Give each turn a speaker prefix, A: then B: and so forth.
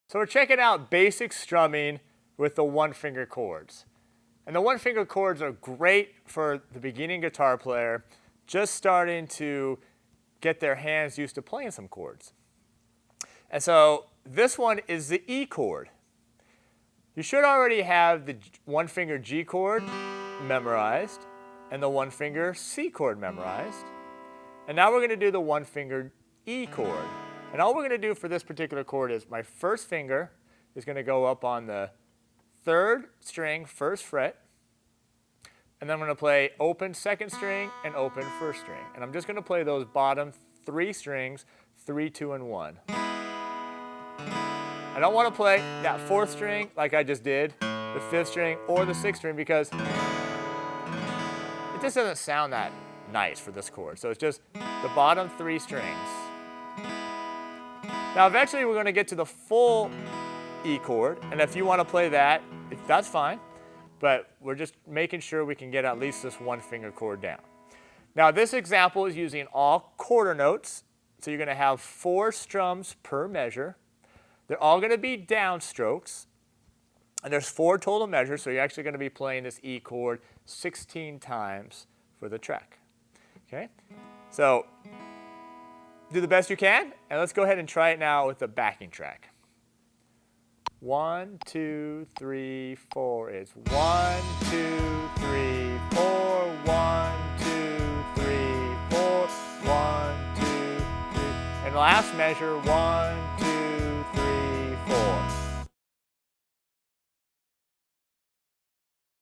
A: So we're checking out basic strumming with the one-finger chords. And the one-finger chords are great for the beginning guitar player just starting to get their hands used to playing some chords. And so this one is the E chord. You should already have the one-finger G chord memorized and the one-finger C chord memorized. And now we're going to do the one-finger E chord. And all we're going to do for this particular chord is my first finger is going to go up on the third string, first fret. And then I'm going to play open second string and open first string. And I'm just going to play those bottom three strings, 3, 2, and 1. I don't want to play that fourth string like I just did, the fifth string, or the sixth string because it just doesn't sound that nice for this chord. So it's just the bottom three strings. Now eventually we're going to get to the full E chord, and if you want to play that, that's fine. But we're just making sure we can get at least this one finger chord down. Now this example is using all quarter notes. So you're going to have 4 strums per measure. They're all going to be downstrokes. And there's 4 total measures, so you're actually going to be playing this E chord 16 times for the track. Okay? So do the best you can, and let's go ahead and try it now with the backing track. 1, 2, 3, 4. It's 1, 2, 3, 4. 1, 2, 3, 4. 1, 2, 3. And the last measure, 1, 2,